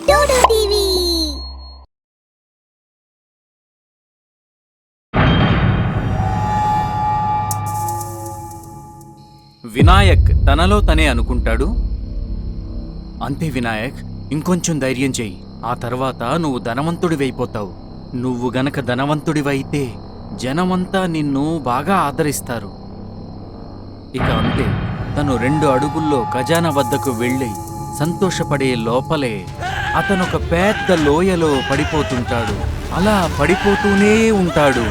Dodo TV. Vinayak తనలో తనే అనుకుంటాడు, అంతే వినాయక్, ఇంకొంచెం ధైర్యం చెయ్యి. ఆ తర్వాత నువ్వు ధనవంతుడివైపోతావు. నువ్వు గనక ధనవంతుడివైతే జనమంతా నిన్ను బాగా ఆదరిస్తారు. ఇక అంతే, తను 2 అడుగుల్లో ఖజానా వద్దకు వెళ్ళి సంతోషపడే లోపలే అతనొక పెద్ద లోయలో పడిపోతుంటాడు. అలా పడిపోతూనే ఉంటాడు.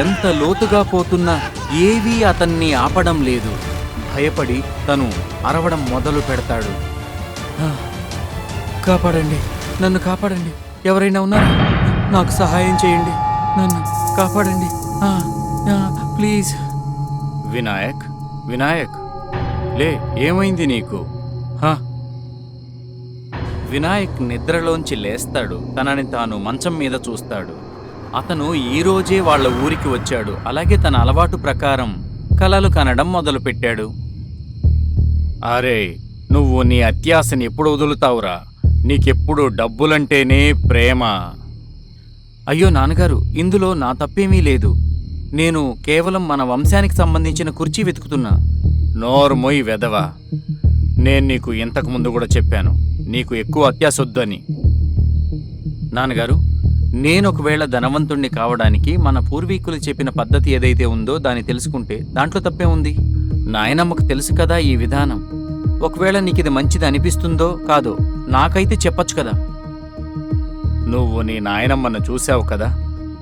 ఎంత లోతుగా పోతున్నా ఏవీ అతన్ని ఆపడం లేదు. భయపడి తను అరవడం మొదలు పెడతాడు. కాపాడండి, నన్ను కాపాడండి, ఎవరైనా ఉన్నారా? నాకు సహాయం చేయండి, నన్ను కాపాడండి, ప్లీజ్. వినాయక్, వినాయక్, లే, ఏమైంది నీకు? వినాయక్ నిద్రలోంచి లేస్తాడు. తనని తాను మంచం మీద చూస్తాడు. అతను ఈరోజే వాళ్ళ ఊరికి వచ్చాడు. అలాగే తన అలవాటు ప్రకారం కలలు కనడం మొదలుపెట్టాడు. అరే, నువ్వు నీ అత్యాశని ఎప్పుడు వదులుతావురా? నీకెప్పుడు డబ్బులంటేనే ప్రేమ. అయ్యో నాన్నగారు, ఇందులో నా తప్పేమీ లేదు. నేను కేవలం మన వంశానికి సంబంధించిన కుర్చీ వెతుకుతున్నా. నోరుమొయ్ వెదవా, నేను నీకు ఇంతకుముందు కూడా చెప్పాను, నీకు ఎక్కువ అత్యాశ వద్దని. నాన్నగారు, నేను ఒకవేళ ధనవంతుణ్ణి కావడానికి మన పూర్వీకులు చెప్పిన పద్ధతి ఏదైతే ఉందో దాన్ని తెలుసుకుంటే దాంట్లో తప్పే ఉంది. నాయనమ్మకు తెలుసు కదా ఈ విధానం. ఒకవేళ నీకిది మంచిది అనిపిస్తుందో కాదో నాకైతే చెప్పొచ్చు కదా. నువ్వు నీ నాయనమ్మను చూశావు కదా,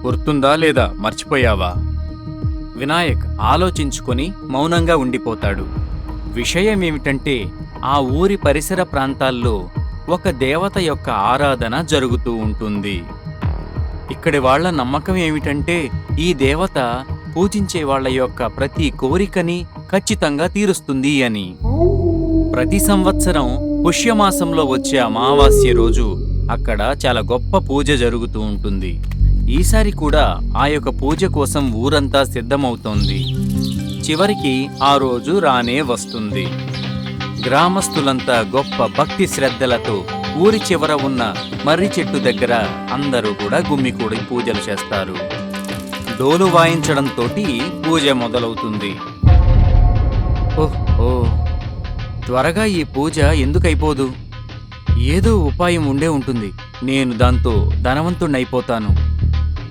గుర్తుందా లేదా మర్చిపోయావా? వినాయక్ ఆలోచించుకొని మౌనంగా ఉండిపోతాడు. విషయమేమిటంటే, ఆ ఊరి పరిసర ప్రాంతాల్లో ఒక దేవత యొక్క ఆరాధన జరుగుతూ ఉంటుంది. ఇక్కడి వాళ్ల నమ్మకం ఏమిటంటే, ఈ దేవత పూజించే వాళ్ల యొక్క ప్రతి కోరికని ఖచ్చితంగా తీరుస్తుంది అని. ప్రతి సంవత్సరం పుష్యమాసంలో వచ్చే అమావాస్య రోజు అక్కడ చాలా గొప్ప పూజ జరుగుతూ ఉంటుంది. ఈసారి కూడా ఆ యొక్క పూజ కోసం ఊరంతా సిద్ధమవుతోంది. చివరికి ఆ రోజు రానే వస్తుంది. గ్రామస్తులంతా గొప్ప భక్తి శ్రద్ధలతో ఊరి చివర ఉన్న మర్రి చెట్టు దగ్గర అందరూ కూడా గుమ్మికూడి పూజలు చేస్తారు. డోలు వాయించడంతో పూజ మొదలవుతుంది. ఓహో, త్వరగా ఈ పూజ ఎందుకైపోదు? ఏదో ఉపాయం ఉండే ఉంటుంది. నేను దాంతో ధనవంతుణ్ణైపోతాను.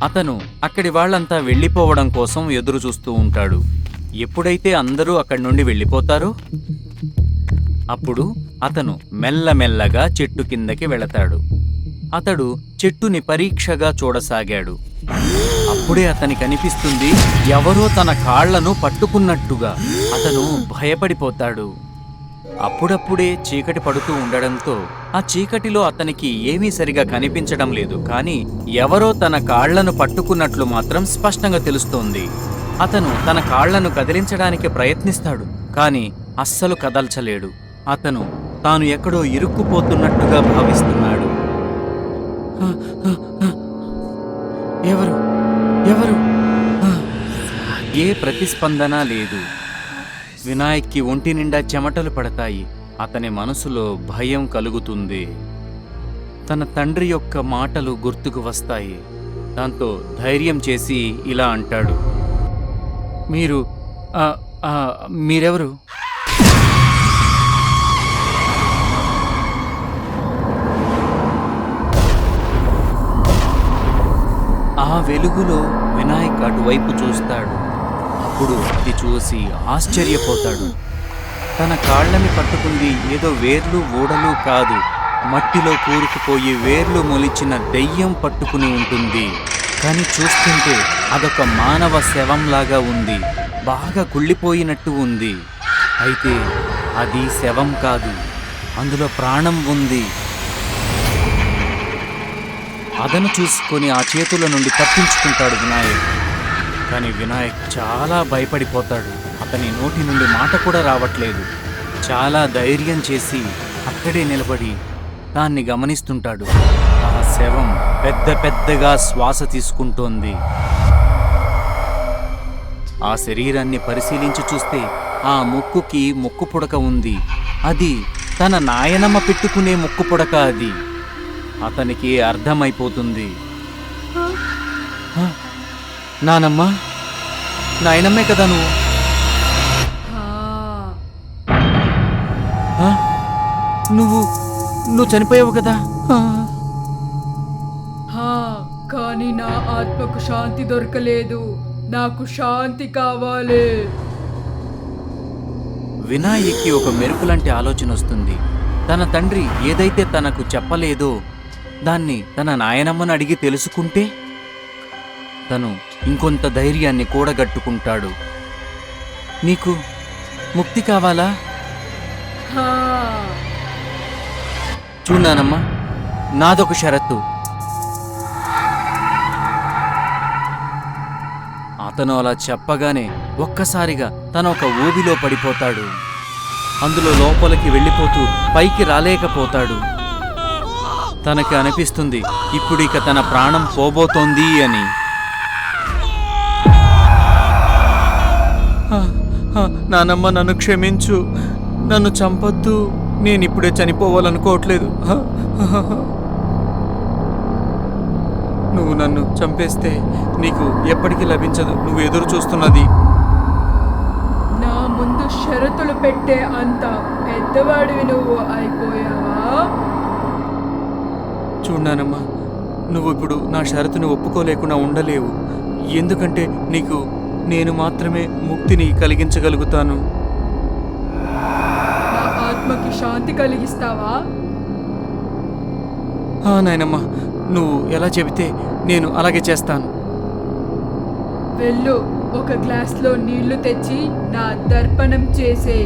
అతను అక్కడి వాళ్లంతా వెళ్ళిపోవడం కోసం ఎదురు చూస్తూ ఉంటాడు. ఎప్పుడైతే అందరూ అక్కడి నుండి వెళ్ళిపోతారో అప్పుడు అతను మెల్లమెల్లగా చెట్టు కిందకి వెళతాడు. అతడు చెట్టుని పరీక్షగా చూడసాగాడు. అప్పుడే అతనికి అనిపిస్తుంది, ఎవరో తన కాళ్లను పట్టుకున్నట్టుగా. అతను భయపడిపోతాడు. అప్పుడప్పుడే చీకటి పడుతూ ఉండడంతో ఆ చీకటిలో అతనికి ఏమీ సరిగా కనిపించడం లేదు. కానీ ఎవరో తన కాళ్లను పట్టుకున్నట్లు మాత్రం స్పష్టంగా తెలుస్తోంది. అతను తన కాళ్లను కదిలించడానికి ప్రయత్నిస్తాడు, కానీ అస్సలు కదల్చలేడు. అతను తాను ఎక్కడో ఇరుక్కుపోతున్నట్టుగా భావిస్తున్నాడు. ఎవరు ఎవరు ఏ ప్రతిస్పందన లేదు. వినాయక్కి ఒంటి నిండా చెమటలు పడతాయి. అతని మనసులో భయం కలుగుతుంది. తన తండ్రి యొక్క మాటలు గుర్తుకు వస్తాయి. దాంతో ధైర్యం చేసి ఇలా అంటాడు, మీరెవరు? ఆ వెలుగులో వినాయక్ అటువైపు చూస్తాడు. అప్పుడు అది చూసి ఆశ్చర్యపోతాడు. తన కాళ్ళని పట్టుకుంది ఏదో వేర్లు ఊడలు కాదు, మట్టిలో కూరుకుపోయి వేర్లు మొలిచిన దెయ్యం పట్టుకుని ఉంటుంది. కానీ చూస్తుంటే అదొక మానవ శవంలాగా ఉంది. బాగా కుళ్ళిపోయినట్టు ఉంది. అయితే అది శవం కాదు, అందులో ప్రాణం ఉంది. అదను చూసుకొని ఆ చేతుల నుండి తప్పించుకుంటాడు వినాయక్. కానీ వినాయక్ చాలా భయపడిపోతాడు. అతని నోటి నుండి మాట కూడా రావట్లేదు. చాలా ధైర్యం చేసి అక్కడే నిలబడి దాన్ని గమనిస్తుంటాడు. ఆ శవం పెద్దగా శ్వాస తీసుకుంటోంది. ఆ శరీరాన్ని పరిశీలించి చూస్తే ఆ ముక్కుకి ముక్కు పుడక ఉంది. అది తన నాయనమ్మ పెట్టుకునే ముక్కు పుడక అది. అతనికి అర్థమైపోతుంది. "హ? నానమ్మ, నాయనమ్మే కదా నువ్వు? హ? నువ్వు చనిపోయావు కదా?" కానీ నా ఆత్మకు శాంతి దొరకలేదు. నాకు శాంతి కావాలి. వినాయక్కి ఒక మెరుపులాంటి ఆలోచన వస్తుంది. తన తండ్రి ఏదైతే తనకు చెప్పలేదో దాన్ని తన నాయనమ్మను అడిగి తెలుసుకుంటే తను ఇంకొంత ధైర్యాన్ని కూడగట్టుకుంటాడు. "నీకు ముక్తి కావాలా? చూడానమ్మా, నాదొక షరతు." అతను అలా చెప్పగానే ఒక్కసారిగా తన ఒక ఊబిలో పడిపోతాడు. అందులో లోపలికి వెళ్ళిపోతూ పైకి రాలేకపోతాడు. తనకి అనిపిస్తుంది ఇప్పుడిక తన ప్రాణం పోబోతోంది అని. "నానమ్మ, నన్ను క్షమించు, నన్ను చంపొద్దు, నేనిప్పుడే చనిపోవాలనుకోవట్లేదు. నువ్వు నన్ను చంపేస్తే నీకు ఎప్పటికీ లభించదు. నువ్వు ఎదురు చూస్తున్నది." నా ముందు షరతులు పెట్టే అంత పెద్దవాడివి నువ్వు అయిపోయావా? చూడానమ్మా, నువ్వు ఇప్పుడు నా షరతుని ఒప్పుకోలేకుండా ఉండలేవు. ఎందుకంటే నీకు నేను మాత్రమే ముక్తిని కలిగించగలుగుతాను. నా ఆత్మకి శాంతి కలిగిస్తావా? నాయనమ్మా, నువ్వు ఎలా చెబితే నేను అలాగే చేస్తాను. వెళ్ళు, ఒక గ్లాస్లో నీళ్లు తెచ్చి నా దర్పణం చేసే.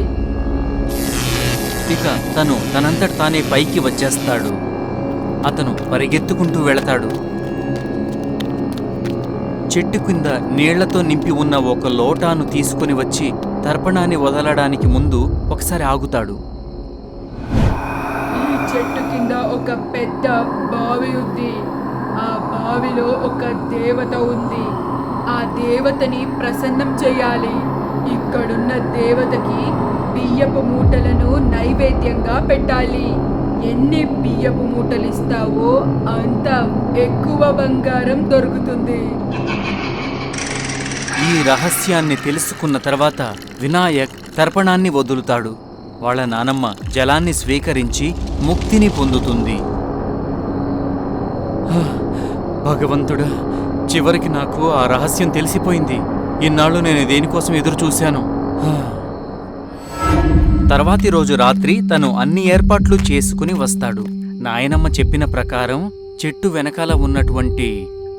ఇక తను తనంతట తానే పైకి వచ్చేస్తాడు. అతను పరిగెత్తుకుంటూ వెళతాడు. చెట్టు కింద నీళ్లతో నింపి ఉన్న ఒక లోటాను తీసుకుని వచ్చి తర్పణాన్ని వదలడానికి ముందు ఒకసారి ఆగుతాడు. ఈ చెట్టు కింద ఒక పెద్ద బావి ఉంది. ఆ బావిలో ఒక దేవత ఉంది. ఆ దేవతని ప్రసన్నం చేయాలి. ఇక్కడున్న దేవతకి బియ్యపు మూటలను నైవేద్యంగా పెట్టాలి. ఎన్ని బియ్యపు మూటలు ఇస్తావో అంత ఎక్కువ బంగారం దొరుకుతుంది. ఈ రహస్యాన్ని తెలుసుకున్న తర్వాత వినాయక్ తర్పణాన్ని వదులుతాడు. వాళ్ళ నానమ్మ జలాన్ని స్వీకరించి ముక్తిని పొందుతుంది. భగవంతుడా, చివరికి నాకు ఆ రహస్యం తెలిసిపోయింది. ఇన్నాళ్ళు నేను దేనికోసం ఎదురు చూశాను. తర్వాతి రోజు రాత్రి తను అన్ని ఏర్పాట్లు చేసుకుని వస్తాడు. నాయనమ్మ చెప్పిన ప్రకారం చెట్టు వెనకాల ఉన్నటువంటి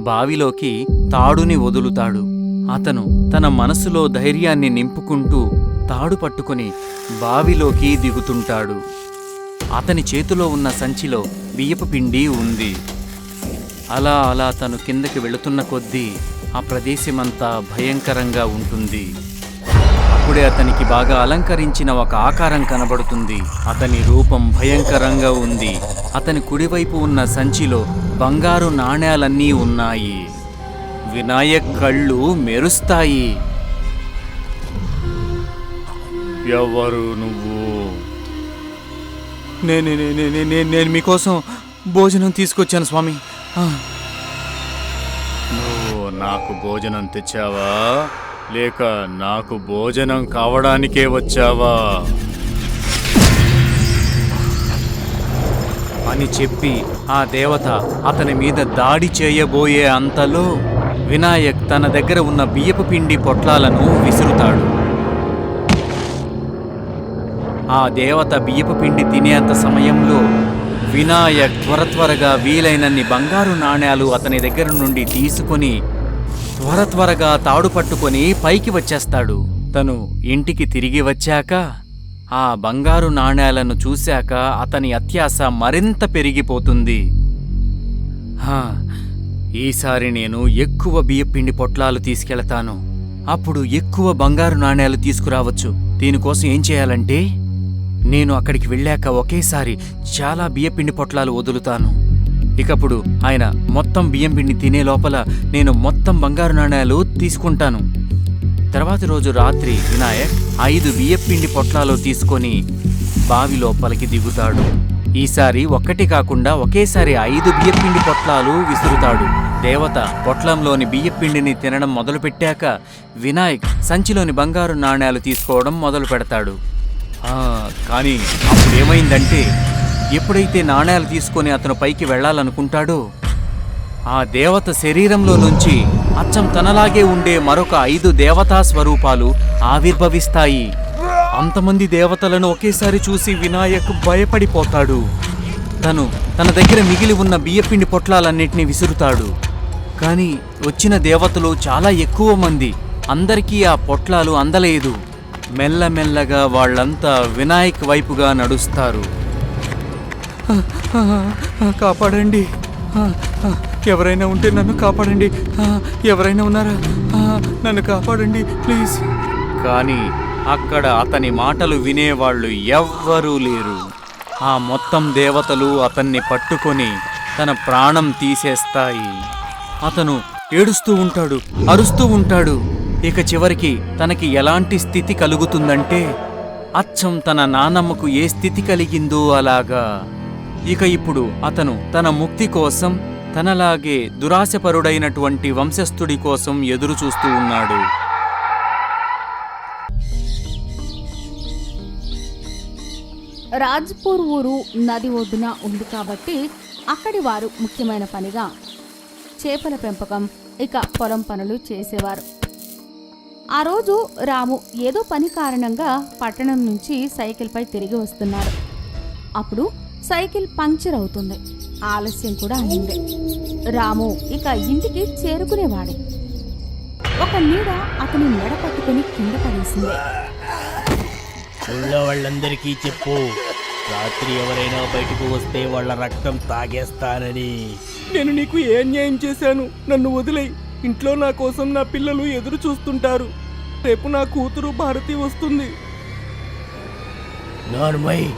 బావిలోకి తాడుని వదులుతాడు. అతను తన మనసులో ధైర్యాన్ని నింపుకుంటూ తాడు పట్టుకుని బావిలోకి దిగుతుంటాడు. అతని చేతిలో ఉన్న సంచిలో బియ్యపు పిండి ఉంది. అలా అలా తను కిందకి వెళుతున్న కొద్దీ ఆ ప్రదేశమంతా భయంకరంగా ఉంటుంది. అప్పుడే అతనికి బాగా అలంకరించిన ఒక ఆకారం కనబడుతుంది. అతని రూపం భయంకరంగా ఉంది. అతని కుడివైపు ఉన్న సంచిలో బంగారు నాణేలన్నీ ఉన్నాయి. వినాయక్ కళ్ళు మెరుస్తాయి. ఎవరు నువ్వు? నేను మీకోసం భోజనం తీసుకొచ్చాను స్వామి. నువ్వు నాకు భోజనం తెచ్చావా, లేక నాకు భోజనం కావడానికే వచ్చావా అని చెప్పి ఆ దేవత అతని మీద దాడి చేయబోయే అంతలో వినాయక్ తన దగ్గర ఉన్న బియ్యపు పిండి పొట్లాలను విసురుతాడు. ఆ దేవత బియ్యపు పిండి తినేంత సమయంలో వినాయక్ త్వరగా వీలైనన్ని బంగారు నాణేలు అతని దగ్గర నుండి తీసుకొని త్వరగా తాడు పట్టుకొని పైకి వచ్చేస్తాడు. తను ఇంటికి తిరిగి వచ్చాక ఆ బంగారు నాణేలను చూశాక అతని అత్యాశ మరింత పెరిగిపోతుంది. ఈసారి నేను ఎక్కువ బియ్యపిండి పొట్లాలు తీసుకెళ్తాను. అప్పుడు ఎక్కువ బంగారు నాణేలు తీసుకురావచ్చు. దీనికోసం ఏం చేయాలంటే నేను అక్కడికి వెళ్ళాక ఒకేసారి చాలా బియ్యపిండి పొట్లాలు వదులుతాను. ఇకప్పుడు ఆయన మొత్తం బియ్యం పిండి తినే లోపల నేను మొత్తం బంగారు నాణేలు తీసుకుంటాను. తర్వాతి రోజు రాత్రి వినాయక్ 5 బియ్యపిండి పొట్లాలు తీసుకొని బావి లోపలికి దిగుతాడు. ఈసారి ఒక్కటి కాకుండా ఒకేసారి 5 బియ్యపిండి పొట్లాలు విసురుతాడు. దేవత పొట్లంలోని బియ్యపిండిని తినడం మొదలుపెట్టాక వినాయక్ సంచిలోని బంగారు నాణేలు తీసుకోవడం మొదలు పెడతాడు. కానీ అప్పుడేమైందంటే ఎప్పుడైతే నాణేలు తీసుకొని అతను పైకి వెళ్ళాలనుకుంటాడో ఆ దేవత శరీరంలో నుంచి అచ్చం తనలాగే ఉండే మరొక 5 దేవతా స్వరూపాలు ఆవిర్భవిస్తాయి. అంతమంది దేవతలను ఒకేసారి చూసి వినాయక్ భయపడిపోతాడు. తన దగ్గర మిగిలి ఉన్న బియ్యపిండి పొట్లాలన్నిటినీ విసురుతాడు. కానీ వచ్చిన దేవతలు చాలా ఎక్కువ మంది. అందరికీ ఆ పొట్లాలు అందలేదు. మెల్లమెల్లగా వాళ్ళంతా వినాయక్ వైపుగా నడుస్తారు. కాపాడండి, ఎవరైనా ఉంటే నన్ను కాపాడండి, ఎవరైనా ఉన్నారా, నన్ను కాపాడండి ప్లీజ్. కానీ అక్కడ అతని మాటలు వినేవాళ్ళు ఎవ్వరూ లేరు. ఆ మొత్తం దేవతలు అతన్ని పట్టుకొని తన ప్రాణం తీసేస్తాయి. అతను ఏడుస్తూ ఉంటాడు, అరుస్తూ ఉంటాడు. ఇక చివరికి తనకి ఎలాంటి స్థితి కలుగుతుందంటే అచ్చం తన నానమ్మకు ఏ స్థితి కలిగిందో అలాగా. ఇక ఇప్పుడు అతను తన ముక్తి కోసం తనలాగే దురాశపరుడైనటువంటి వంశస్థుడి కోసం ఎదురు చూస్తూ ఉన్నాడు. రాజ్పూర్ ఊరు నది ఒడ్డున ఉంది కాబట్టి అక్కడి వారు ముఖ్యమైన పనిగా చేపల పెంపకం, ఇక పొలం పనులు చేసేవారు. ఆ రోజు రాము ఏదో పని కారణంగా పట్టణం నుంచి సైకిల్పై తిరిగి వస్తున్నాడు. అప్పుడు సైకిల్ పంక్చర్ అవుతుంది. ఆలస్యం కూడా అయింది. రాము ఇక ఇంటికి చేరుకునేవాడే. ఒక నీడ అతని మెడ పట్టుకుని కింద పడేసింది. ఊళ్ళో వాళ్ళందరికీ చెప్పు, రాత్రి ఎవరైనా బయటకు వస్తే వాళ్ళ రక్తం తాగేస్తానని. నేను నీకు ఏ అన్యాయం చేశాను? నన్ను వదిలేయ్. ఇంట్లో నా కోసం నా పిల్లలు ఎదురు చూస్తుంటారు. రేపు నా కూతురు భారతి వస్తుంది. నార్మయ్.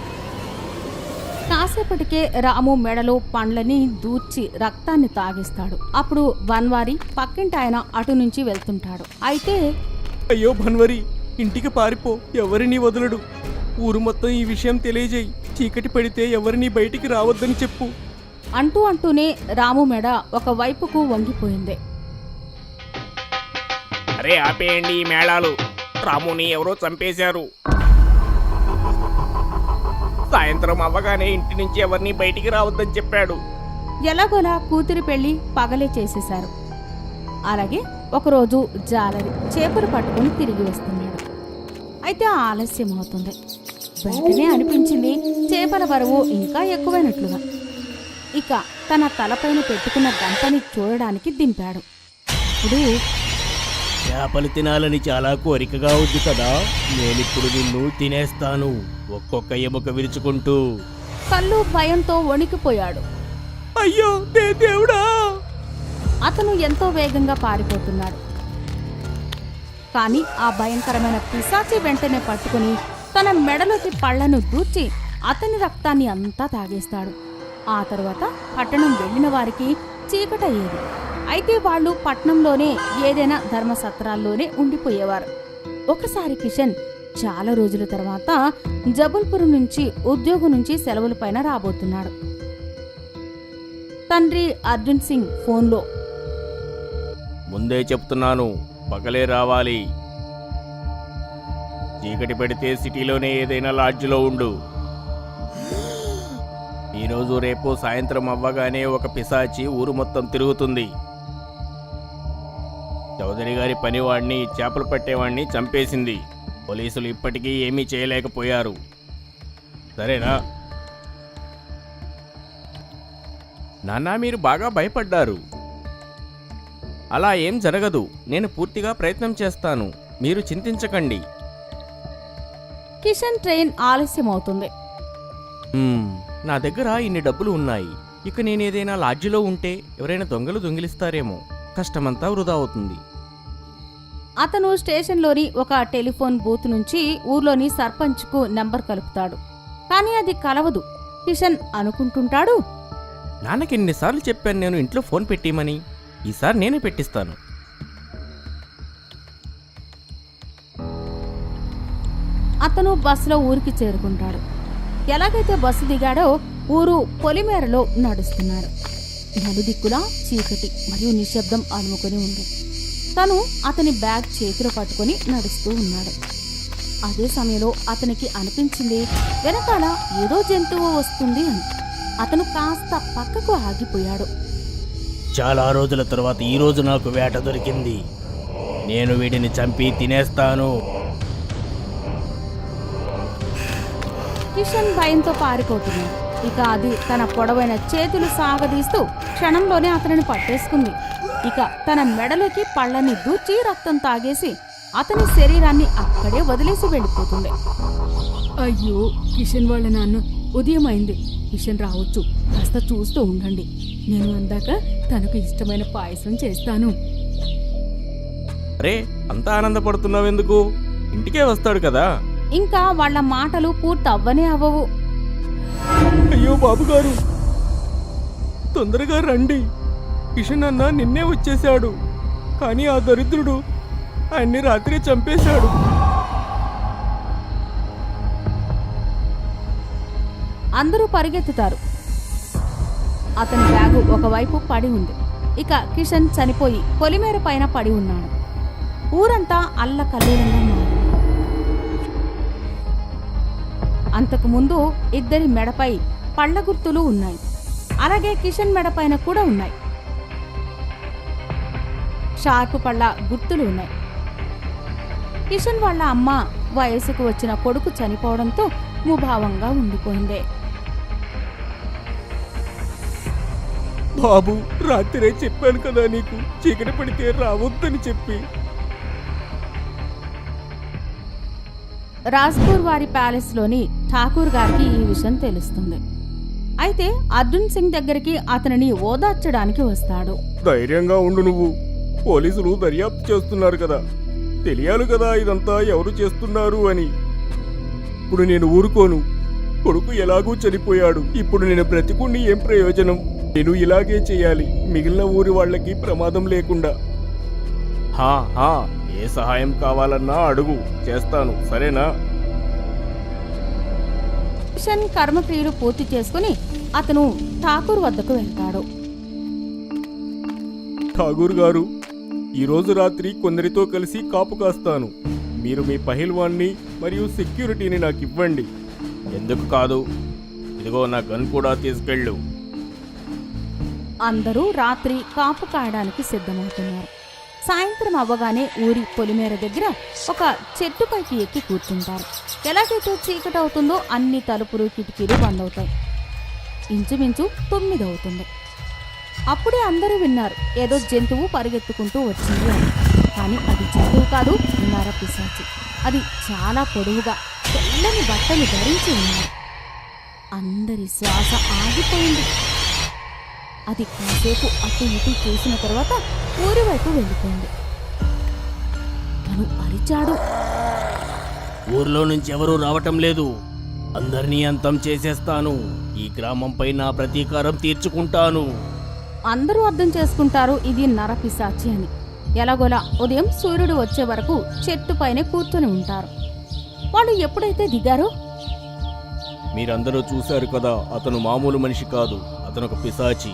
కాసేపటికే రాము మెడలో పండ్లని దూర్చి రక్తాన్ని తాగిస్తాడు. అప్పుడు బన్వారి పక్కింటి ఆయన అటు నుంచి వెళ్తుంటాడు. అయితే అయ్యో భన్వరి, ఇంటికి పారిపో, ఎవరిని వదలడు. ఊరు మొత్తం ఈ విషయం తెలియజేయి. చీకటి పడితే ఎవరిని బయటికి రావద్దని చెప్పు. అంటూనే రాము మెడ ఒక వైపుకు వంగిపోయింది. అరే ఆపేయండి ఈ మేళాలు. రాముని ఎవరో చంపేశారు. సాయంత్రం అవ్వగానే ఇంటి నుంచి ఎవరిని బయటికి రావద్దని చెప్పాడు. ఎలాగోలా కూతురి పెళ్లి పగలే చేసేశారు. అలాగే ఒకరోజు జాలరి చేపలు పట్టుకుని తిరిగి వస్తున్నాడు. అయితే ఆలస్యం అవుతుంది. వెంటనే అనిపించింది చేపల బరువు ఇంకా ఎక్కువైనట్లుగా. ఇక తన తలపైన పెట్టుకున్న గంటని చూడడానికి దింపాడు. ఇప్పుడు చేపలు తినాలని చాలా కోరికగా ఉంది కదా, నేనిప్పుడు నిన్ను తినేస్తాను, ఒక్కొక్క ఎముక విరుచుకుంటూ. కళ్ళు భయంతో వణికిపోయాడు. అయ్యో దేవుడా! అతను ఎంతో వేగంగా పారిపోతున్నాడు. కానీ ఆ భయంకరమైన పిశాచి వెంటనే పట్టుకుని తన మెడలోకి పళ్లను దూర్చి అతని రక్తాన్ని అంతా తాగేస్తాడు. ఆ తరువాత పట్టణం వెళ్ళిన వారికి చీకటయ్యేది. అయితే వాళ్ళు పట్నంలోనే ఏదైనా ధర్మసత్రాల్లోనే ఉండిపోయేవారు. ఒకసారి కిషన్ చాలా రోజుల తర్వాత జబల్పూర్ నుంచి ఉద్యోగం నుంచి సెలవుల పైన రాబోతున్నాడు. తండ్రి అర్జున్ సింగ్ ఫోన్లో, ముందే చెప్తున్నాను, పగలే రావాలి. చీకటి పెడితే సిటీలోనే ఏదైనా లాడ్జిలో ఉండు. ఈరోజు రేపు సాయంత్రం అవ్వగానే ఒక పిశాచి ఊరు మొత్తం తిరుగుతుంది. చౌదరి గారి పనివాడిని, చేపలు పట్టేవాడిని చంపేసింది. పోలీసులు ఇప్పటికీ ఏమీ చేయలేకపోయారు. సరేనా? నాన్న, మీరు బాగా భయపడ్డారు. అలా ఏం జరగదు. నేను పూర్తిగా ప్రయత్నం చేస్తాను, మీరు చింతించకండి. కిషన్ ట్రైన్ ఆలస్యం అవుతుంది. నా దగ్గర ఇన్ని డబ్బులు ఉన్నాయి. ఇక నేనేదైనా లాడ్జిలో ఉంటే ఎవరైనా దొంగలు దొంగిలిస్తారేమో. కష్టమంతా వృధా అవుతుంది. అతను స్టేషన్లోని ఒక టెలిఫోన్ బూత్ నుంచి ఊర్లోని సర్పంచ్కు నెంబర్ కలుపుతాడు. కానీ అది కలవదు. కిషన్ అనుకుంటుంటాడు, నాన్నకి ఎన్నిసార్లు చెప్పాను నేను ఇంట్లో ఫోన్ పెట్టిమని. ఈసారి నేనే పెట్టిస్తాను. అతను బస్సులో ఊరికి చేరుకుంటాడు. ఎలాగైతే బస్సు దిగాడో ఊరు పొలిమేరలో నడుస్తున్నాడు. నలుదిక్కులా చీకటి మరియు నిశ్శబ్దం అలుముకొని ఉంది. తను అతని బ్యాగ్ చేతిలో పట్టుకొని నడుస్తూ ఉన్నాడు. అదే సమయంలో అతనికి అనిపించింది వెనకాల ఏదో జంతువు వస్తుంది అని. అతను కాస్త పక్కకు ఆగిపోయాడు. చాలా రోజుల తర్వాత ఈ రోజు నాకు వేట దొరికింది. నేను వీడిని చంపి తినేస్తాను. కిషన్ భయంతో పారిపోతున్నాడు. ఇక అది తన పొడవైన చేతులు సాగదీస్తూ క్షణంలోనే అతనిని పట్టేసుకుంది. ఇక తన మెడలోకి పళ్ళని దూర్చి రక్తం తాగేసి అతని శరీరాన్ని అక్కడే వదిలేసి వెళ్ళిపోతుంది. అయ్యో, కిషన్ వాళ్ళ నాన్న ఉదయం అయింది. కిషన్ రావచ్చు, కాస్త చూస్తూ ఉండండి. నేను అందాక తనకు ఇష్టమైన పాయసం చేస్తాను. అరే, అంత ఆనందపడుతున్నావెందుకు? ఇంటికే వస్తాడు కదా. ఇంకా వాళ్ళ మాటలు పూర్తి అవ్వనే అవ్వవు. అయ్యో బాబుగారు, తొందరగా రండి. కిషన్ అన్న నిన్నే వచ్చేశాడు, కానీ ఆ దరిద్రుడు ఆయన్ని రాత్రి చంపేశాడు. అందరూ పరిగెత్తుతారు. అతని బ్యాగు ఒకవైపు పడి ఉంది. ఇక కిషన్ చనిపోయి పొలిమేర పైన పడి ఉన్నాడు. ఊరంతా అల్లకల్లోలంగా మారింది. అంతకుముందు ఇద్దరి మెడపై పళ్ళ గుర్తులు ఉన్నాయి. అలాగే కిషన్ మెడపైన కూడా ఉన్నాయి. షార్ప్ పళ్ళ గుర్తులు ఉన్నాయి. కిషన్ వాళ్ళ అమ్మ వయసుకు వచ్చిన కొడుకు చనిపోవడంతో ముభావంగా ఉండిపోయింది. బాబు, రాత్రే చెప్పాను కదా నీకు, చీకటి పడితే రావద్దని చెప్పి. రాజ్పూర్ వారి ప్యాలెస్లోని ఠాకూర్ గారికి ఈ విషయం తెలుస్తుంది. అయితే అర్జున్ సింగ్ దగ్గరికి అతనిని ఓదార్చడానికి వస్తాడు. ధైర్యంగా ఉండు నువ్వు. పోలీసులు దర్యాప్తు చేస్తున్నారు కదా, తెలియాలి కదా ఇదంతా ఎవరు చేస్తున్నారు అని. ఇప్పుడు నేను ఊరుకోను. కొడుకు ఎలాగూ చనిపోయాడు. ఇప్పుడు నేను బ్రతికుండి ఏం ప్రయోజనం? నేను ఇలాగే చేయాలి, మిగిలిన ఊరి వాళ్ళకి ప్రమాదం లేకుండా. హా హా, ఏ సహాయం కావాలన్నా అడుగు, చేస్తాను, సరేనా? కిషన్ కర్మక్రియలు పూర్తి చేసుకుని అతను ఠాకూర్ వద్దకు వెళ్తాడు. ఠాగూర్ గారు, ఈరోజు రాత్రి కొందరితో కలిసి కాపు కాస్తాను. మీరు మీ పహిల్వాన్ని మరియు సెక్యూరిటీని నాకు ఇవ్వండి. ఎందుకు కాదు, ఇదిగో నా గన్ కూడా తీసుకెళ్ళు. అందరూ రాత్రి కాపు కాయడానికి సిద్ధమవుతున్నారు. సాయంత్రం అవ్వగానే ఊరి పొలిమేర దగ్గర ఒక చెట్టుపైకి ఎక్కి కూర్చుంటారు. ఎలాగైతే చీకటి అవుతుందో అన్ని తలుపులు కిటికీలు బంద్ అవుతాయి. ఇంచుమించు 9 అవుతుంది. అప్పుడే అందరూ విన్నారు ఏదో జంతువు పరిగెత్తుకుంటూ వచ్చింది అని. కానీ అది జంతువు కాదు, నరపిశాచి. అది చాలా పొడవుగా తెల్లని బట్టలు ధరించి ఉన్నారు. అందరి శ్వాస ఆగిపోయింది. అది కాసేపు అటు ఇటు చూసిన తర్వాత ఊరి వైపు వెళ్ళిపోయింది. తను అరిచాడు. ఊర్లో నుంచి ఎవరూ రావటం లేదు. అందరినీ అంతం చేసేస్తాను. ఈ గ్రామంపై నా ప్రతీకారం తీర్చుకుంటాను. అందరూ అర్థం చేసుకుంటారు ఇది నరపిశాచి అని. ఎలాగోలా ఉదయం సూర్యుడు వచ్చే వరకు చెట్టుపైనే కూర్చొని ఉంటారు. వాళ్ళు ఎప్పుడైతే దిగారో, మీరందరూ చూశారు కదా, అతను మామూలు మనిషి కాదు, అతను ఒక పిశాచి.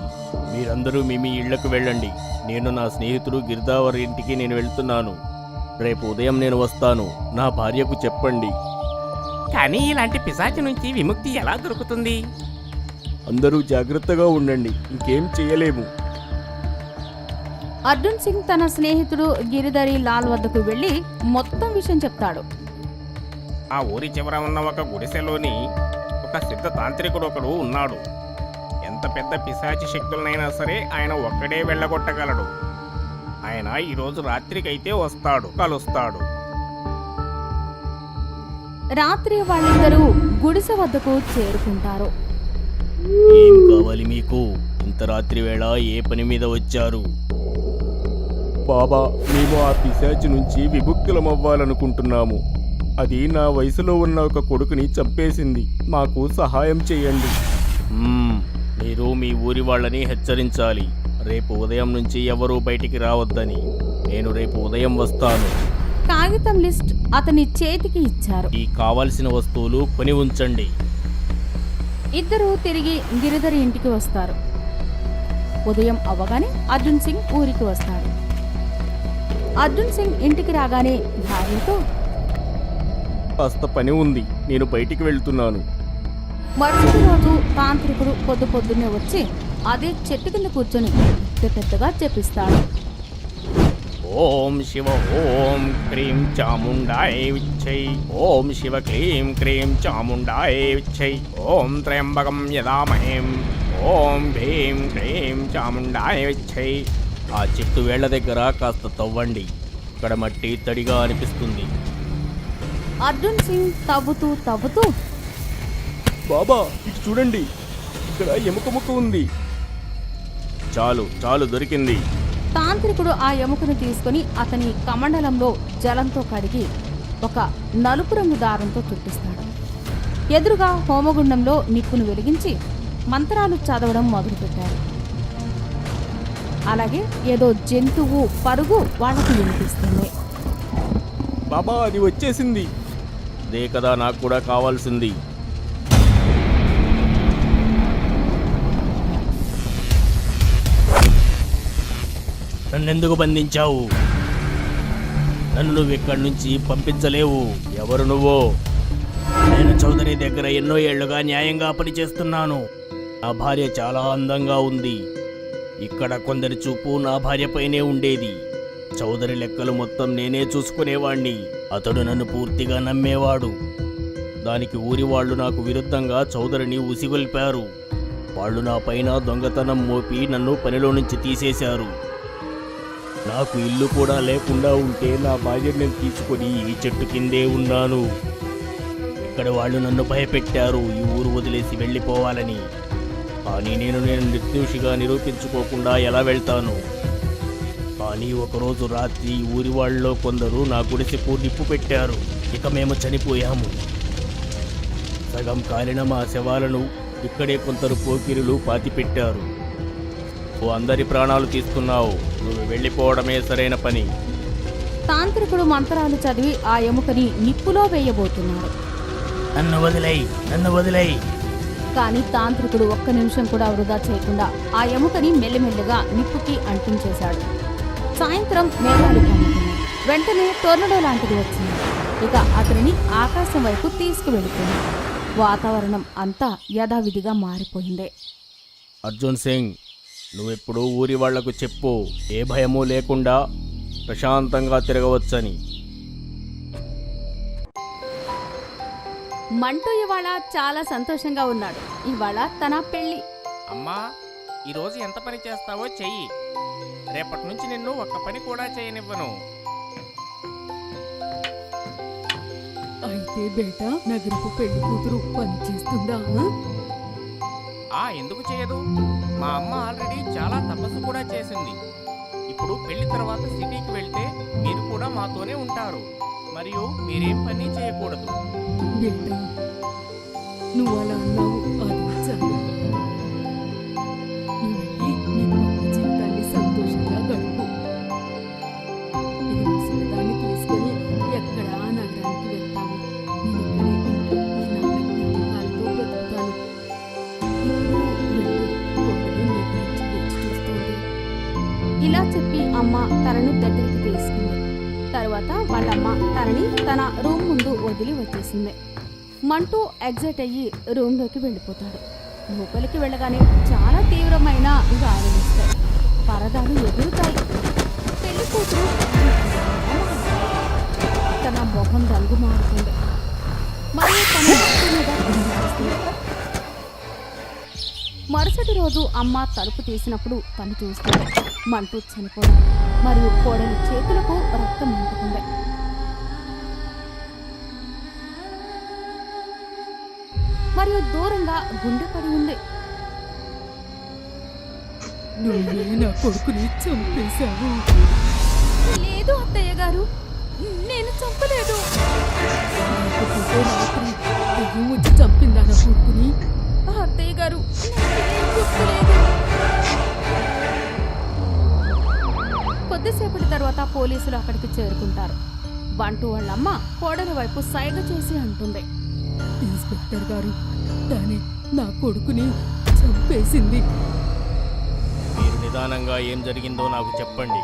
మీరందరూ మీ ఇళ్లకు వెళ్ళండి. నేను నా స్నేహితుడు గిర్దావర్ ఇంటికి నేను వెళ్తున్నాను. రేపు ఉదయం నేను వస్తాను. నా భార్యకు చెప్పండి. కానీ ఇలాంటి పిశాచి నుంచి విముక్తి ఎలా దొరుకుతుంది? అందరూ జాగ్రత్తగా ఉండండి, ఇంకేం చేయలేము. అర్జున్ సింగ్ తన స్నేహితుడు గిరిధరి లాల్ వద్దకు వెళ్లి మొత్తం విషయం చెప్తాడు. ఆ ఊరి చివర ఉన్న ఒక గుడిసెలోని ఒక సిద్ధ తాంత్రికుడు ఒకడు ఉన్నాడు. ఎంత పెద్ద పిశాచి శక్తులనైనా సరే ఆయన ఒక్కడే వెళ్ళగొట్టగలడు. ఆయన ఈరోజు రాత్రికైతే వస్తాడు, కలుస్తాడు. రాత్రి వాళ్ళిద్దరూ గుడిసె వద్దకు చేరుకుంటారు. ఏం కావాలి మీకు? ఇంత రాత్రి వేళ ఏ పని మీద వచ్చారు? బాబా, మేము ఆ పిశాచి నుంచి విముక్తులమవ్వాలనుకుంటున్నాము. అది నా వయసులో ఉన్న ఒక కొడుకుని చంపేసింది. మాకు సహాయం చేయండి. మీరు మీ ఊరి వాళ్ళని హెచ్చరించాలి. రేపు ఉదయం నుంచి ఎవరూ బయటికి రావద్దని. నేను రేపు ఉదయం వస్తాను. కాగితం లిస్ట్ అతని చేతికి ఇచ్చారు. ఈ కావలసిన వస్తువులు కొని ఉంచండి. ఇద్దరూ తిరిగి గిరిధరి ఇంటికి వస్తారు. ఉదయం అవ్వగానే అర్జున్ సింగ్ ఊరికి వస్తాడు. అర్జున్ సింగ్ ఇంటికి రాగానే భార్యతో కాస్త పని ఉంది, నేను బయటికి వెళ్తున్నాను. మరుసటి రోజు తాంత్రికుడు పొద్దున్నే వచ్చి అదే చెట్టు కింద కూర్చొని పెద్దగా చెప్పిస్తాడు. ఓం శివ ఓం క్రీం చాముండాయ విచ్చై, ఓం శివ క్లీం క్రీం చాముండాయ విచ్చై, ఓం త్రయంబకం యదామహేం, ఓం భీం క్రీం చాముండాయ విచ్చై. ఆ చెట్టు వేళ్ల దగ్గర కాస్త తవ్వండి, ఇక్కడ మట్టి తడిగా అనిపిస్తుంది. అర్జున్ సింగ్ తవ్వుతూ బాబా ఇటు చూడండి, ఇక్కడ ఎముక ముక్క ఉంది. చాలు చాలు దొరికింది. తాంత్రికుడు ఆ ఎముకను తీసుకుని అతని కమండలంలో జలంతో కడిగి ఒక నలుపు రంగు దారంతో చుట్టిస్తాడు. ఎదురుగా హోమగుండంలో నిప్పును వెలిగించి మంత్రాలు చదవడం మొదలుపెట్టారు. అలాగే ఏదో జంతువు పరుగు వాళ్ళకు వినిపిస్తుంది. బాబా అది వచ్చేసింది. అదే కదా నాకు కూడా కావాల్సింది. నన్నెందుకు బంధించావు? నన్ను నువ్వు ఇక్కడి నుంచి పంపించలేవు. ఎవరు నువ్వు? నేను చౌదరి దగ్గర ఎన్నో ఏళ్లుగా న్యాయంగా పనిచేస్తున్నాను. నా భార్య చాలా అందంగా ఉంది. ఇక్కడ కొందరి చూపు నా భార్యపైనే ఉండేది. చౌదరి లెక్కలు మొత్తం నేనే చూసుకునేవాణ్ణి. అతడు నన్ను పూర్తిగా నమ్మేవాడు. దానికి ఊరి వాళ్ళు నాకు విరుద్ధంగా చౌదరిని ఉసిగొల్పారు. వాళ్ళు నా పైన దొంగతనం మోపి నన్ను పనిలో నుంచి తీసేశారు. నాకు ఇల్లు కూడా లేకుండా ఉంటే నా భార్యను నేను తీసుకొని ఈ చెట్టు కిందే ఉన్నాను. ఇక్కడ వాళ్ళు నన్ను భయపెట్టారు ఈ ఊరు వదిలేసి వెళ్ళిపోవాలని. కానీ నేను నిర్దోషిగా నిరూపించుకోకుండా ఎలా వెళ్తాను? కానీ ఒకరోజు రాత్రి ఊరి వాళ్ళలో కొందరు నా గుడిసెకు నిప్పు పెట్టారు. ఇక మేము చనిపోయాము. సగం కాలిన మా శవాలను ఇక్కడే కొందరు పోకిరులు పాతిపెట్టారు. నువ్వు అందరి ప్రాణాలు తీస్తున్నావు. నువ్వు వెళ్ళిపోవడమే సరైన పని. తాంత్రికుడు మంత్రాలు చదివి ఆ ఎముకని నిప్పులో వేయబోతున్నాడు. నన్ను వదిలేయ్, నన్ను వదిలేయ్. కానీ తాంత్రికుడు ఒక్క నిమిషం కూడా వృధా చేయకుండా ఆ ఎముకని మెల్లిమెల్లిగా నిప్పుకి అంటించేశాడు. సాయంత్రం మేఘాలు కమ్ముకున్నాయి. వెంటనే టోర్నడో లాంటిది వచ్చింది. ఇక అతనిని ఆకాశం వైపు తీసుకువెళుతుంది. వాతావరణం అంతా యథావిధిగా మారిపోయింది. అర్జున్ సింగ్, నువ్వెప్పుడు ఊరి వాళ్లకు చెప్పు, ఏ భయమూ లేకుండా ప్రశాంతంగా తిరగవచ్చని. మంటూ ఇవాళ చాలా సంతోషంగా ఉన్నాడు. ఇవాళ తన పెళ్లి. అమ్మా, ఈరోజు ఎంత పని చేస్తావో చెయ్యి. రేపటి నుంచి నిన్ను ఒక్క పని కూడా చేయనివ్వను. అయితే బేటా నగరపు పెళ్లి కూతురు పని చేస్తుందా? ఎందుకు చేయదు? మా అమ్మ ఆల్రెడీ చాలా తపస్సు కూడా చేసింది. ఇప్పుడు పెళ్లి తర్వాత సిటీకి వెళ్తే మీరు కూడా మాతోనే ఉంటారు. మరియు మీరేం పని చేయకూడదు. బేటా నువ్వు అలా అన్నావు, అది చాలు. నువ్వు నీ కొత్త జీవితాన్ని సంతోషంగా గడుపు. ఈ ముసలిదాన్ని తీసుకొని ఎక్కడా నగరానికి వెళ్తావు. నేను ఇక్కడే ఉంటూ మీ నాన్న జ్ఞాపకాలతో బ్రతుకుతాను. ఇప్పుడు వెళ్ళు, కోడలు నీ గురించి వేచి చూస్తుంది. ఇలా చెప్పి అమ్మ తనను దగ్గరికి తీసుకుంది. తరువాత వాళ్ళమ్మ తనని తన రూమ్ ముందు వదిలి వచ్చేసింది. మంటూ ఎగ్జైట్ అయ్యి రూమ్లోకి వెళ్ళిపోతాడు. లోపలికి వెళ్ళగానే చాలా తీవ్రమైన గాలులు వస్తాయి. పరదాలు ఎగురుతాయి. పెళ్లి కూతురు తన మొహం రంగు మారుతుంది. మరియు తన ముక్కు మీద గుండు వస్తుంది. మరుసటి రోజు అమ్మ తలుపు తీసినప్పుడు తను చూస్తుంది మంటూ చనిపోవడం మరియు కోడలి చేతులకు రక్తం అంటుకుంది. మరియు దూరంగా గుండె పడి ఉంది. నువ్వే నా కొడుకుని చంపేశావు. లేదు అత్తయ్య గారు, నేను చంపలేదు. లేకపోతే రాత్రి దెయ్యం వచ్చి చంపిందా నా కొడుకుని? అత్తయ్య గారు, నాకేం గుర్తులేదు. కొద్దిసేపటి తర్వాత పోలీసులు అక్కడికి చేరుకుంటారు. బంటు వాళ్ళమ్మ కోడలి వైపు సైగ చేసి అంటుంది, ఇన్స్పెక్టర్ గారు, తనే నా కొడుకుని చంపేసింది. మీరు నిదానంగా ఏం జరిగిందో నాకు చెప్పండి.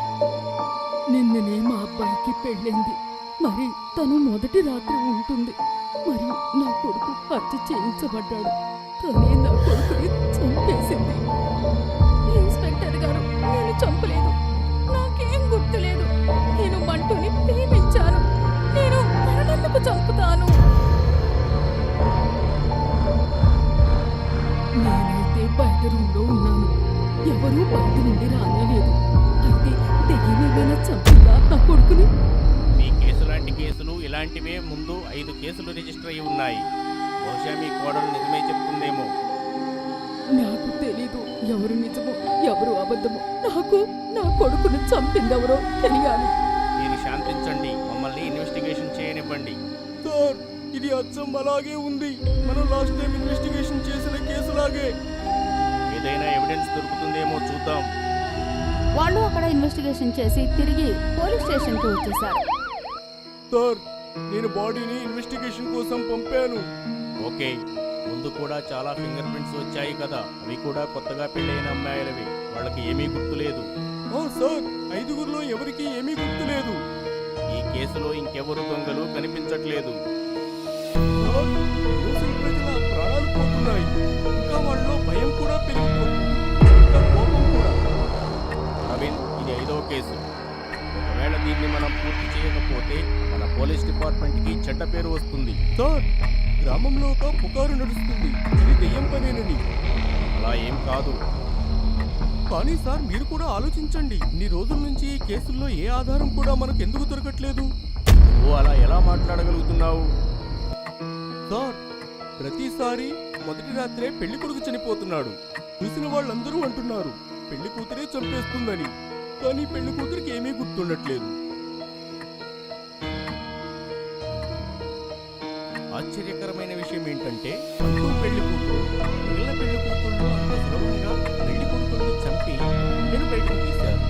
నిన్ననే మా అబ్బాయికి పెళ్ళైంది. మరి తను మొదటి రాత్రి ఉంటుంది. మరియు నా కొడుకు హత్య చేయించబడ్డాడు. తనే నా కొడుకుని చంపేసింది. ఇన్స్పెక్టర్ గారు, నేను చంపలేదు. నాకేం గుర్తులేదు. నేను మంటూని ప్రేమించాను. నేను తననెందుకు చంపుతాను? నేనైతే బయట రూమ్లో ఉన్నాను. ఎవరూ బయట నుండి రానేలేదు. అయితే దెయ్యమేమైనా చంపిందా నా కొడుకుని? మీ కేసు లాంటి కేసులు ఇలాంటివే ముందు 5 కేసులు రిజిస్టర్ అయి ఉన్నాయి. బహుశా మీ కోడలు నిజమే చెప్తుందేమో. నాకు తెలీదు ఎవరు నిజమో ఎవరు అబద్ధమో. నాకు నా కొడుకుని చంపిందెవరో తెలియాలి. మీరు శాంతించండి. మమ్మల్ని ఇన్వెస్టిగేషన్ చేయనివ్వండి. సార్, ఇది అచ్చం అలాగే ఉంది. మనం లాస్ట్ టైం ఇన్వెస్టిగేషన్ చేసిన కేసులాగే. ఏదైనా ఎవిడెన్స్ దొరుకుతుందేమో చూద్దాం. వాళ్ళు అక్కడ ఇన్వెస్టిగేషన్ చేసి తిరిగి పోలీస్ స్టేషన్కి వచ్చేశారు. సార్, నేను బాడీని ఇన్వెస్టిగేషన్ కోసం పంపాను. ఓకే, ముందు కూడా చాలా ఫింగర్ ప్రింట్స్ వచ్చాయి కదా, అవి కూడా కొత్తగా పెళ్ళైన అమ్మాయిలవి. వాళ్ళకి ఏమీ గుర్తులేదు. సార్, 5గురిలో ఎవరికీ ఏమీ గుర్తులేదు. ఈ కేసులో ఇంకెవరు దొంగలు కనిపించట్లేదు. సార్, రోజుల ప్రజల ప్రాణాలు పోతున్నాయి. ఇంకా వాళ్ళలో భయం కూడా పెరిగిపోతుంది. ఇంకా కోపం కూడా. అరవింద్, ఇది 5వ కేసు. ఒకవేళ దీన్ని మనం పూర్తి చేయకపోతే మన పోలీస్ డిపార్ట్మెంట్కి చెడ్డ పేరు వస్తుంది. సార్, గ్రామంలో ఒక పుకారు నడుస్తుంది. ఇది దెయ్యం పనేనని. అలా ఏం కాదు. కానీ సార్, మీరు కూడా ఆలోచించండి. ఇన్ని రోజుల నుంచి ఈ కేసుల్లో ఏ ఆధారం కూడా మనకు ఎందుకు దొరకట్లేదు? నువ్వు అలా ఎలా మాట్లాడగలుగుతున్నావు? సార్, ప్రతిసారి మొదటి రాత్రే పెళ్లి కొడుకు చనిపోతున్నాడు. చూసిన వాళ్ళందరూ అంటున్నారు పెళ్లి కూతురే చంపేస్తుందని. కానీ పెళ్లి కూతురికి ఏమీ గుర్తుండట్లేదు. ఆశ్చర్యకరమైన విషయం ఏంటంటే అంటూ పెళ్లి కూతురు మిగిలిన పెళ్లి కూతుళ్ళు అంత సులభంగా పెళ్లి కొడుకుల్ని చంపి గుండెను బయటకు తీశారు.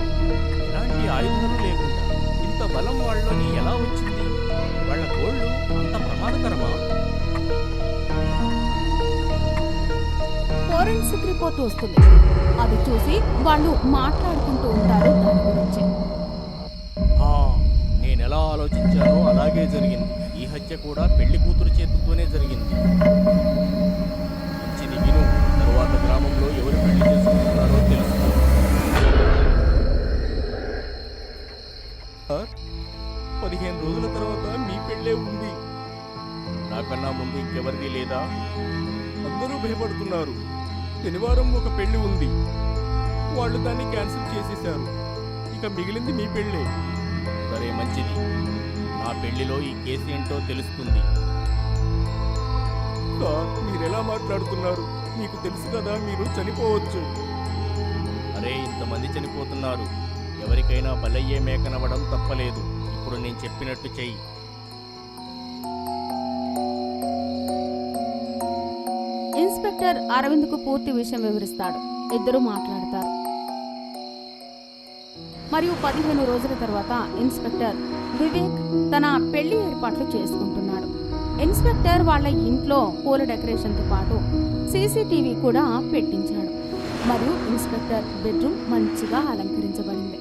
ఎలాంటి ఆయుధాలు లేకుండా ఇంత బలం వాళ్ళని ఎలా వచ్చింది? వాళ్ళ గోళ్ళు అంత ప్రమాదకరమా? ఫోరెన్సిక్ రిపోర్ట్ వస్తుంది. అది చూసి వాళ్ళు మాట్లాడుకుంటూ ఉంటారు దాని గురించి. నేనెలా ఆలోచించానో అలాగే జరిగింది. ఈ హత్య కూడా పెళ్లి కూతురు చేతులతోనే జరిగింది. మంచిది విను. తరువాత గ్రామంలో ఎవరు పెళ్లి చేసుకుంటున్నారో తెలుసు. సార్, 15 రోజుల తర్వాత మీ పెళ్ళే ఉంది. నాకన్నా ముందు ఇంకెవరిది లేదా? అందరూ భయపడుతున్నారు. శనివారం ఒక పెళ్లి ఉంది. వాళ్ళు దాన్ని క్యాన్సిల్ చేసేశారు. ఇక మిగిలింది మీ పెళ్ళే. సరే, మంచిది. నా పెళ్లిలో ఈ కేసు ఏంటో తెలుస్తుంది. సార్, మీరెలా మాట్లాడుతున్నారు? మీకు తెలుసు కదా, మీరు చనిపోవచ్చు. అరే, ఇంతమంది చనిపోతున్నారు. ఎవరికైనా బలయ్యే మేకనవ్వడం తప్పలేదు. ఇప్పుడు నేను చెప్పినట్టు చెయ్యి. ఇన్స్పెక్టర్ అరవింద్కు పూర్తి విషయం వివరిస్తాడు. ఇద్దరు మాట్లాడతారు. మరియు 15 రోజుల తర్వాత ఇన్స్పెక్టర్ వివేక్ తన పెళ్లి ఏర్పాట్లు చేసుకుంటున్నాడు. ఇన్స్పెక్టర్ వాళ్ళ ఇంట్లో పూల డెకరేషన్తో పాటు సీసీటీవీ కూడా పెట్టించాడు. మరియు ఇన్స్పెక్టర్ బెడ్రూమ్ మంచిగా అలంకరించబడింది.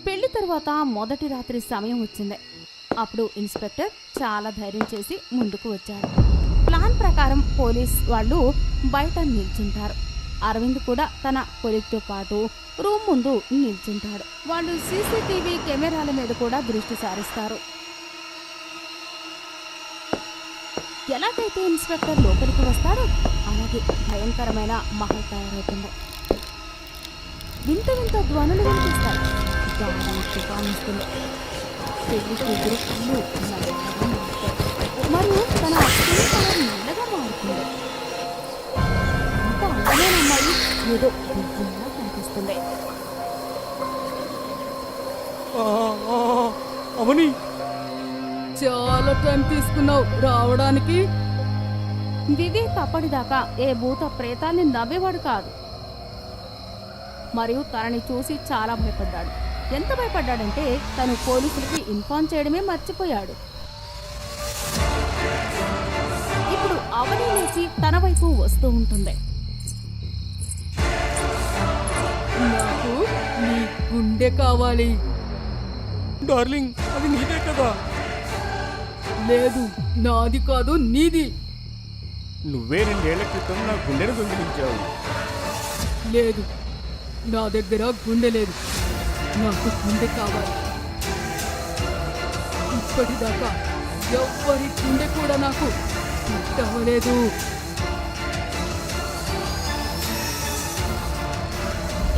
పెళ్లి తర్వాత మొదటి రాత్రి సమయం వచ్చింది. అప్పుడు ఇన్స్పెక్టర్ చాలా ధైర్యం చేసి ముందుకు వచ్చాడు. ప్లాన్ ప్రకారం పోలీస్ వాళ్ళు బయట నిల్చుంటారు. అరవింద్ కూడా తన కొలిక్తో పాటు రూమ్ ముందు నిల్చుంటాడు. వాళ్ళు సీసీటీవీ కెమెరాల మీద కూడా దృష్టి సారిస్తారు. ఎలాగైతే ఇన్స్పెక్టర్ లోపలికి వస్తాడో అలాగే భయంకరమైన మహల్ తయారవుతుంది. వింత వింత ధ్వనులు వినిపిస్తాయి. గాలి తుఫానిస్తుంది. పెళ్లి కూతురు కళ్ళు నల్లగా మారుతాయి. మరియు తన స్కిన్ కలర్ నల్లగా మారుతుంది. ఇంత అందమైన అమ్మాయి ఏదో దివ్యంగా కనిపిస్తుంది. అవని, చాలా టైం తీసుకున్నావు రావడానికి. వివేక్ అప్పటిదాకా ఏ భూత ప్రేతాల్ని నవ్వేవాడు కాదు. మరియు తనని చూసి చాలా భయపడ్డాడు. ఎంత భయపడ్డాడంటే తను పోలీసులకి ఇన్ఫార్మ్ చేయడమే మర్చిపోయాడు. ఇప్పుడు అవని లేచి తన వైపు వస్తూ ఉంటుంది. నాకు నీ గుండె కావాలి. డార్లింగ్, అది నీదే కదా. లేదు, నాది కాదు, నీది. నువ్వే 2 ఏళ్ల క్రితం నా గుండెను దొంగిలించావు. లేదు, నా దగ్గర గుండె లేదు. నాకు గుండె కావాలి. ఇప్పటిదాకా ఎవ్వరి గుండె కూడా నాకు ఇష్టవలేదు.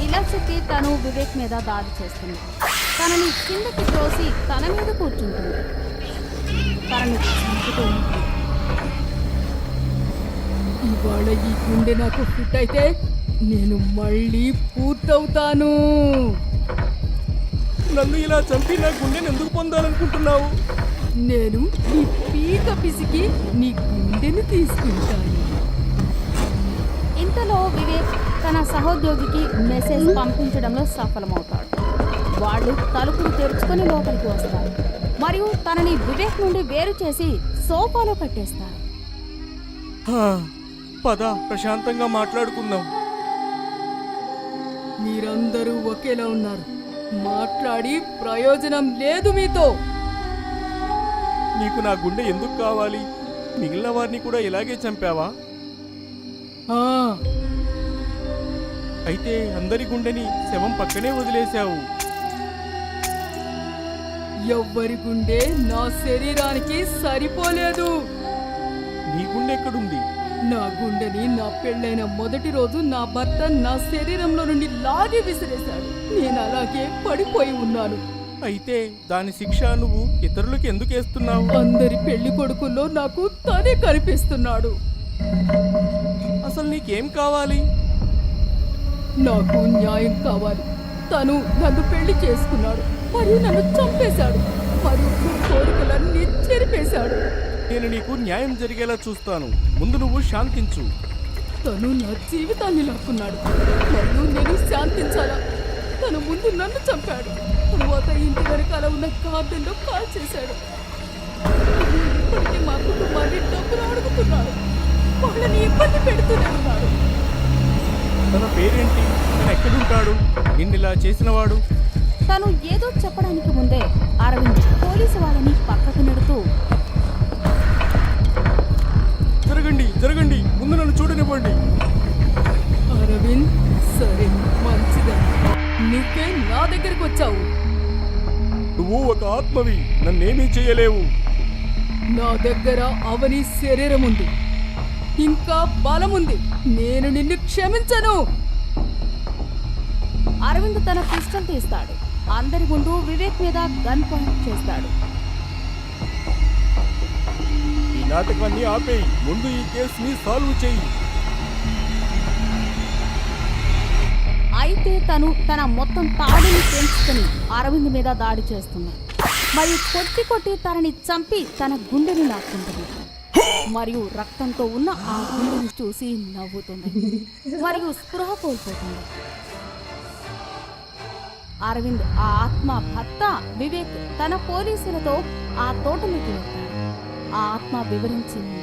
ఇలా చెప్పి తను వివేక్ మీద దాడి చేస్తుంది. తనని కిందకి తోసి తన మీద కూర్చుంటుంది. తనని చంపుతూ ఉంటుంది. ఇవాళ ఈ గుండె నాకు ఫిట్ అయితే నేను మళ్ళీ పూర్తవుతాను. నన్ను ఇలా చంపి నా గుండెను ఎందుకు పొందాలనుకుంటున్నావు? నేను నీ పీక పిసికి నీ గుండెను తీసుకుంటాను. ఇంతలో వివేక్ తన సహోద్యోగికి మెసేజ్ పంపించడంలో సఫలమవుతాడు. వాళ్ళు తలుపులు తెరుచుకొని లోపలికి వస్తారు మరియు తనని వివేక్ నుండి వేరు చేసి సోఫాలో కట్టేస్తారు. పద, ప్రశాంతంగా మాట్లాడుకుందాం. మీరందరూ ఒకేలా ఉన్నారు. మాట్లాడి ప్రయోజనం లేదు మీతో. నీకు నా గుండె ఎందుకు కావాలి? మిగిలిన వారిని కూడా ఇలాగే చంపావా? ఆ, అయితే అందరి గుండెని శవం పక్కనే వదిలేశావు. ఎవ్వరి గుండె నా శరీరానికి సరిపోలేదు. నీ గుండె ఎక్కడుంది? నా గుండెని నా పెళ్ళైన మొదటి రోజు నా భర్త నా శరీరంలో నుండి లాగి విసిరేశాడు. నేను అలాగే పడిపోయి ఉన్నాను. అయితే దాని శిక్ష నువ్వు ఇతరులకు ఎందుకు వేస్తున్నావు? అందరి పెళ్లి కొడుకుల్లో నాకు తనే కనిపిస్తున్నాడు. అసలు నీకేం కావాలి? నాకు న్యాయం కావాలి. తను నన్ను పెళ్లి చేసుకున్నాడు మరియు నన్ను చంపేశాడు మరియు నా కోరికలన్నీ చెరిపేశాడు. నేను నీకు న్యాయం జరిగేలా చూస్తాను. ముందు నువ్వు శాంతించు. తను నా జీవితాన్ని లాక్కున్నాడు మరియు నేను శాంతించాలా? తను ముందు నన్ను చంపాడు, తరువాత ఇంటి వెనకాల ఉన్న గార్డెన్లో కాల్ చేశాడు. ఇప్పటికీ మా కుటుంబాన్ని డబ్బులు అడుగుతున్నాడు. వాళ్ళని ఇబ్బంది పెడుతూనే ఉన్నాడు. తన పేరేంటి? తను ఎక్కడుంటాడు? నిన్నిలా చేసినవాడు? తను ఏదో చెప్పడానికి ముందే అరవింద్ పోలీసు వాళ్ళని పక్కకు నెడుతూ, జరగండి, జరగండి, ముందు నన్ను చూడనివ్వండి. అరవింద్, సరే మంచిదా, నువ్వే నా దగ్గరికి వచ్చావు. నువ్వు ఒక ఆత్మవి, నన్నేమీ చేయలేవు. నా దగ్గర అవని శరీరం ఉంది, ఇంకా బలం ఉంది. నేను నిన్ను క్షమించను. అరవింద్ తన పిస్టల్ తీస్తాడు. అందరి ముందు వివేక్ మీద గన్ పాయింట్ చేస్తాడు. ఈ నాటకాన్ని ఆపేయి. ముందు ఈ కేసుని సాల్వ్ చేయి. అయితే తను తన మొత్తం తాడుని పెంచుకొని అరవింద్ మీద దాడి చేస్తున్నాడు మరియు కొట్టి కొట్టి తనని చంపి తన గుండెని లాక్కుంటుంది మరియు రక్తంతో ఉన్న ఆ గుండెని చూసి నవ్వుతుంది మరియు స్పృహ కోల్పోతుంది. అరవింద్ ఆ ఆత్మ భర్త వివేక్ తన పోలీసులతో ఆ తోటలోకి వెళ్తాడు. ఆ ఆత్మ వివరించింది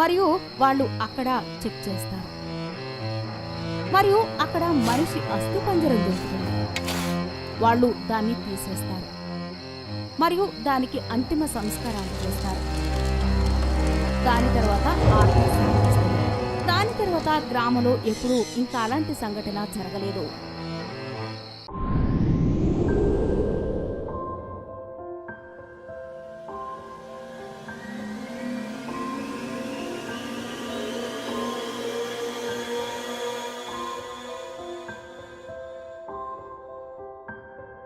మరియు వాళ్ళు అక్కడ చెక్ చేస్తారు మరియు అక్కడ మనిషి అస్థిపంజరం దొరుకుతుంది. వాళ్ళు దాన్ని తీసేస్తారు మరియు దానికి అంతిమ సంస్కారాలు చేస్తారు. దాని తర్వాత ఆత్మ శాంతిస్తుంది. దాని తర్వాత గ్రామంలో ఎప్పుడూ ఇంకా అలాంటి సంఘటన జరగలేదు.